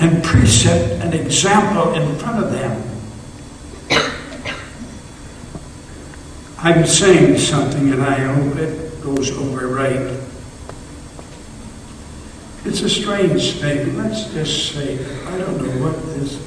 and precept and example in front of them. I'm saying something, and I hope it goes over right. It's a strange thing. Let's just say, I don't know what this.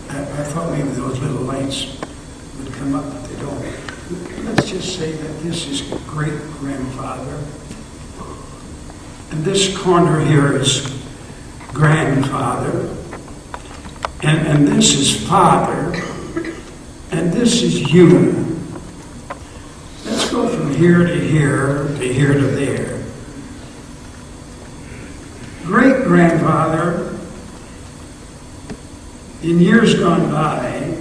I thought maybe those little lights would come up, but they don't. Let's just say that this is great-grandfather. And this corner here is grandfather. And this is father. And this is you. Let's go from here to here to here to there. Great-grandfather, in years gone by,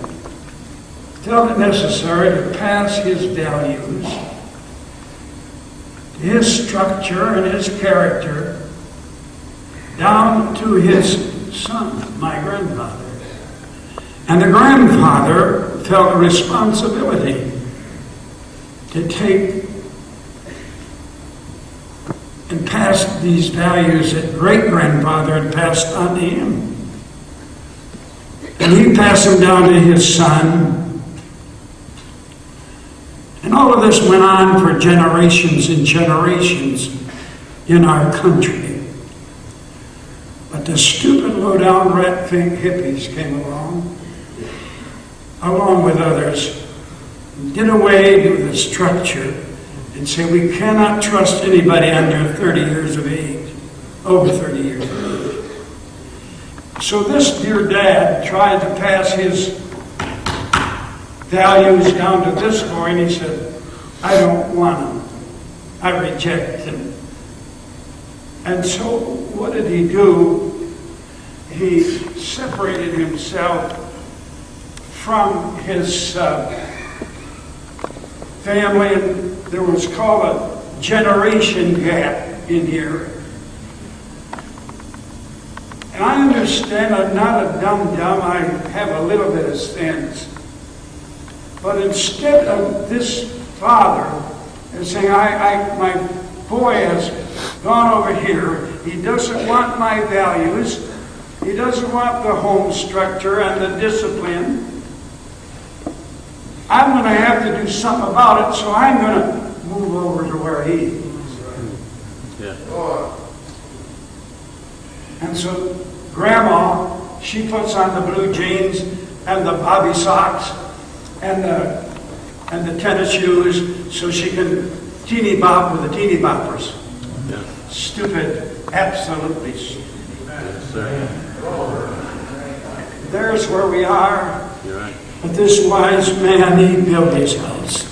felt it necessary to pass his values, his structure and his character down to his son, my grandfather. And the grandfather felt a responsibility to take and pass these values that great-grandfather had passed on to him. And he passed them down to his son. And all of this went on for generations and generations in our country. But the stupid, low-down, rat-fink hippies came along with others, did away with the structure and say we cannot trust anybody under 30 years of age, over 30 years of age. So this dear dad tried to pass his values down to this boy, and he said, I don't want them. I reject him. And so what did he do? He separated himself from his family, and there was called a generation gap in here. And I understand I'm not a dum-dum, I have a little bit of sense. But instead of this father saying, my boy has gone over here, he doesn't want my values, he doesn't want the home structure and the discipline, I'm going to have to do something about it, so I'm going to move over to where he is. Yeah. And so Grandma, she puts on the blue jeans and the bobby socks and the tennis shoes so she can teeny bop with the teeny boppers. Yeah. Stupid, absolutely stupid. Yes, sir. There's where we are. You're right. But this wise man, he built his house.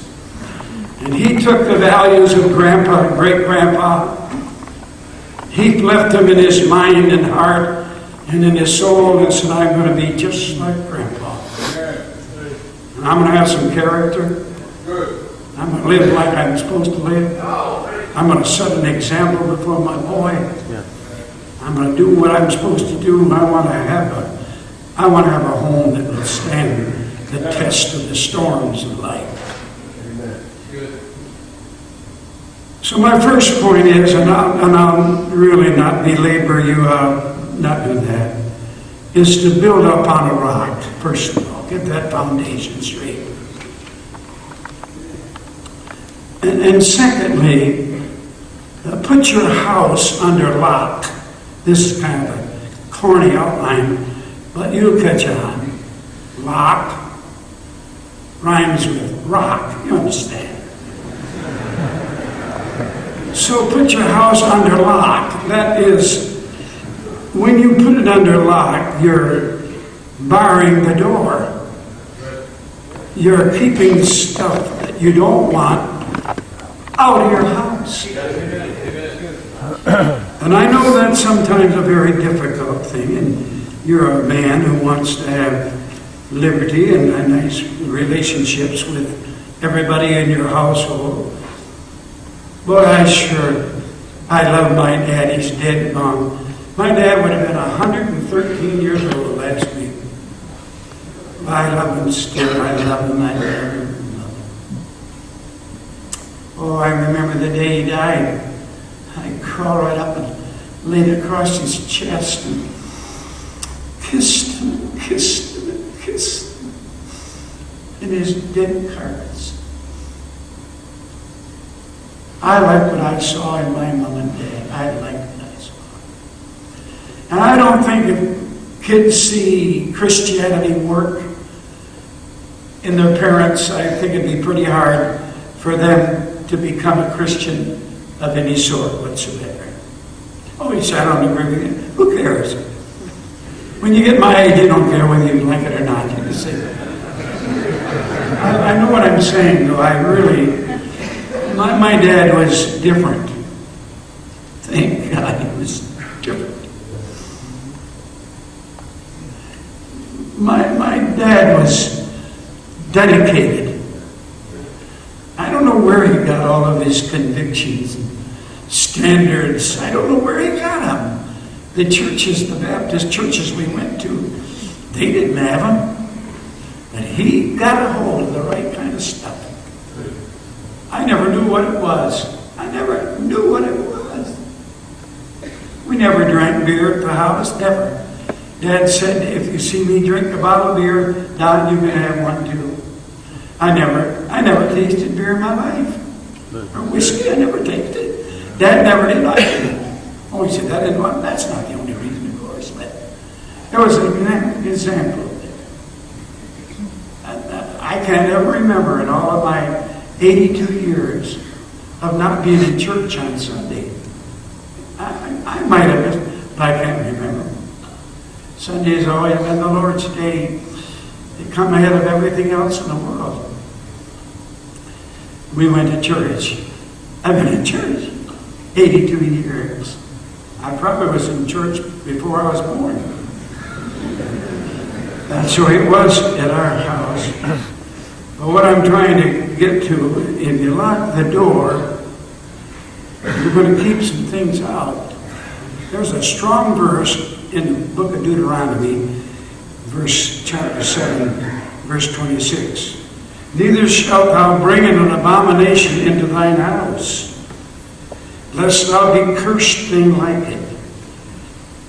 And he took the values of Grandpa and great-grandpa. He left them in his mind and heart and in his soul and said, I'm going to be just like Grandpa. And I'm going to have some character. I'm going to live like I'm supposed to live. I'm going to set an example before my boy. I'm going to do what I'm supposed to do. And I want to have a home that will stand the test of the storms of life. So my first point is, and I'll really not belabor you, not do that, is to build up on a rock, first of all. Get that foundation straight. And secondly, put your house under lock. This is kind of a corny outline, but you'll catch on. Lock rhymes with rock, you understand. So put your house under lock. That is, when you put it under lock, you're barring the door. You're keeping stuff that you don't want out of your house. And I know that's sometimes a very difficult thing, and you're a man who wants to have liberty and nice relationships with everybody in your household. Boy, I love my dad. He's dead and gone. My dad would have been 113 years old last week. I love him still. I love him. I love him. Oh, I remember the day he died. I crawled right up and laid across his chest. And kissed him and kissed him and kissed him in his dead carcass. I like what I saw in my mom and dad. I like what I saw. And I don't think if kids see Christianity work in their parents, I think it'd be pretty hard for them to become a Christian of any sort whatsoever. Oh, he said, I don't agree with you. Who cares? When you get my age, you don't care whether you like it or not. You just say, I know what I'm saying, though. I really... My dad was different. Thank God he was different. My dad was dedicated. I don't know where he got all of his convictions and standards. I don't know where he got them. The churches, the Baptist churches we went to, they didn't have them. But he got a hold of the right kind of stuff. I never knew what it was. I never knew what it was. We never drank beer at the house, never. Dad said, if you see me drink a bottle of beer, Don, you can have one too. I never tasted beer in my life. Or whiskey, I never tasted it. Dad never did like it. Oh, he said, that's not the only reason, of course, but there was an example of it. I can't ever remember in all of my 82 years of not being in church on Sunday. I might have missed, but I can't remember. Sunday has always been the Lord's day. It come ahead of everything else in the world. We went to church. I've been in church 82 years. I probably was in church before I was born. That's the way it was at our house. But what I'm trying to get to, if you lock the door, you're going to keep some things out. There's a strong verse in the book of Deuteronomy, chapter 7, verse 26. Neither shalt thou bring an abomination into thine house, lest thou be cursed thing like it.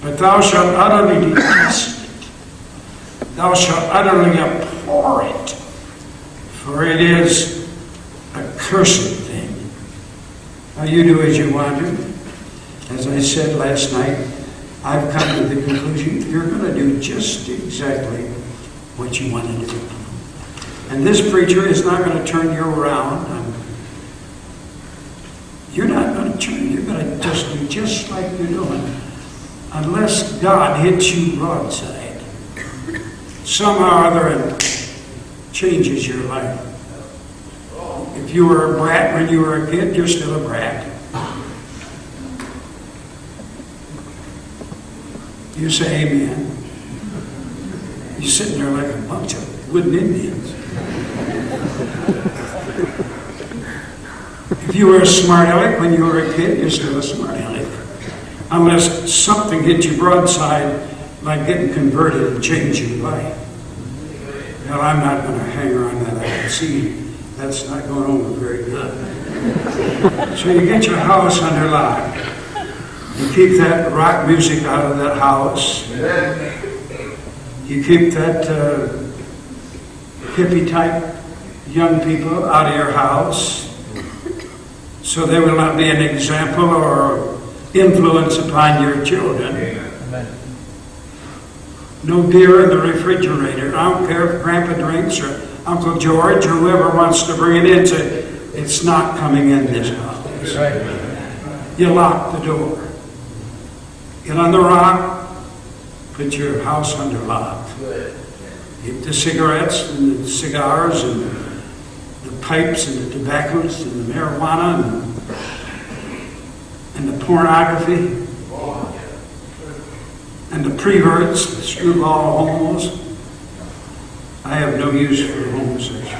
But thou shalt utterly detest it. Thou shalt utterly abhor it. For it is a cursed thing. Now you do as you want to. As I said last night, I've come to the conclusion you're going to do just exactly what you want to do. And this preacher is not going to turn you around. You're not going to turn. You're going to just do just like you're doing. Unless God hits you broadside. Somehow or other it changes your life. If you were a brat when you were a kid, you're still a brat. You say amen. You're sitting there like a bunch of wooden Indians. If you were a smart aleck when you were a kid, you're still a smart aleck. Unless something hits you broadside, like getting converted and change your life. Well, I'm not going to hang around that. I can see that's not going over very good. So you get your house under lock. You keep that rock music out of that house. You keep that hippie-type young people out of your house so they will not be an example or influence upon your children. No beer in the refrigerator. I don't care if Grandpa drinks or Uncle George or whoever wants to bring it in. It's not coming in this house. Right. You lock the door. Get on the rock. Put your house under lock. Get the cigarettes and the cigars and the pipes and the tobaccos and the marijuana and the pornography. And the preverts, the screwball homos. I have no use for homosexuals.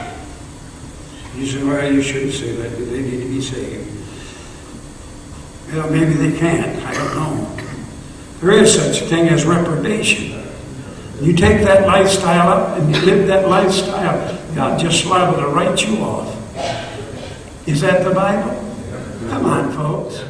You say, well, you shouldn't say that because they need to be saved. Well, maybe they can't. I don't know. There is such a thing as reprobation. You take that lifestyle up and you live that lifestyle, God just liable to write you off. Is that the Bible? Come on, folks.